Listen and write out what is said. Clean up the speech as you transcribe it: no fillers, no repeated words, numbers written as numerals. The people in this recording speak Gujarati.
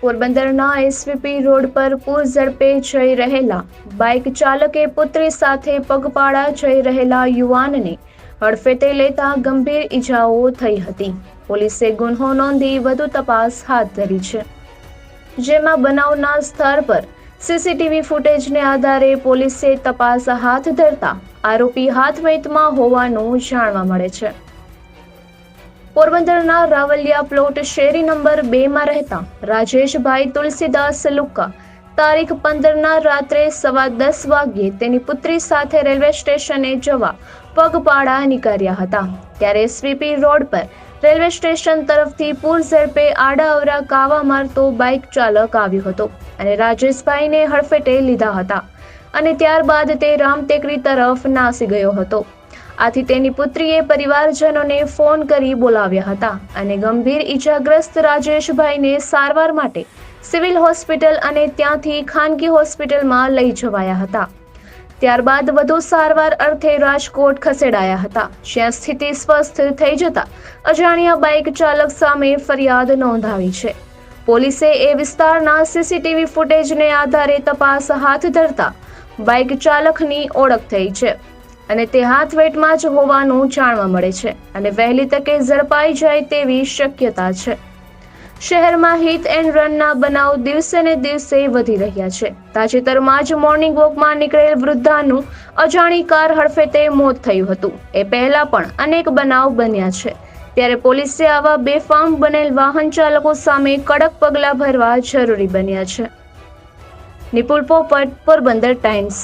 પોરબંદરના એસવીપી રોડ પર પૂર ઝડપે જઈ રહેલા બાઇક ચાલકે પુત્રી સાથે પગપાળા જઈ રહેલા યુવાનને હડફેટે લેતા ગંભીર ઈજાઓ થઈ હતી। પોલીસે ગુન્હો નોંધી વધુ તપાસ હાથ ધરી છે, જેમાં બનાવના સ્થળ પર સીસીટીવી ફૂટેજને આધારે પોલીસે તપાસ હાથ ધરતા આરોપી હાથવેતમાં હોવાનું જાણવા મળે છે। પોરબંદરના રાવલિયા પ્લોટ શેરી નંબર 2 માં રહેતા રાજેશભાઈ તુલસીદાસ લુક્કા તારીખ 15 રાત્રે 10:15 વાગ્યે તેની પુત્રી સાથે રેલવે સ્ટેશને જવા પગપાળા નીકળ્યા હતા। ત્યારે એસવીપી રોડ પર રેલવે સ્ટેશન તરફથી પૂર ઝડપે આડાઅવરા કાવા મારતો બાઇક ચાલક આવ્યો હતો અને રાજેશભાઈને હડફેટે લીધા હતા અને ત્યારબાદ તે રામટેકરી તરફ નાસી ગયો હતો। આથી તેની પુત્રીએ પરિવારજનોને ફોન કરી બોલાવ્યા હતા અને ગંભીર ઈજાગ્રસ્ત રાજેશભાઈને સારવાર માટે સિવિલ હોસ્પિટલ અને ત્યાંથી ખાનગી હોસ્પિટલમાં લઈ જવાયા હતા। ત્યારબાદ વધુ સારવાર અર્થે રાજકોટ ખસેડાયા હતા, જ્યાં સ્થિતિ સ્વસ્થ થઈ જતા અજાણ્યા બાઇક ચાલક સામે ફરિયાદ નોંધાવી છે। પોલીસે એ વિસ્તારના સીસીટીવી ફૂટેજને આધારે તપાસ હાથ ધરતા બાઇક ચાલકની ઓળખ થઈ છે અને તે હાથવેટમાં જ હોવાનું જાણવા મળે છે અને વહેલી તકે ઝડપાઈ જાય તેવી શક્યતા છે। શહેરમાં હિટ એન્ડ રનના બનાવ દિવસે ને દિવસે વધી રહ્યા છે। તાજેતરમાં જ મોર્નિંગ વોકમાં નીકળેલ વૃદ્ધાનું અજાણી કાર હડફેટે મોત થયું હતું। એ પહેલા પણ અનેક બનાવ બન્યા છે, ત્યારે પોલીસે આવા બેફામ બનેલ વાહન ચાલકો સામે કડક પગલાં ભરવા જરૂરી બન્યા છે। નિપુલ પોપટ, પોરબંદર ટાઈમ્સ।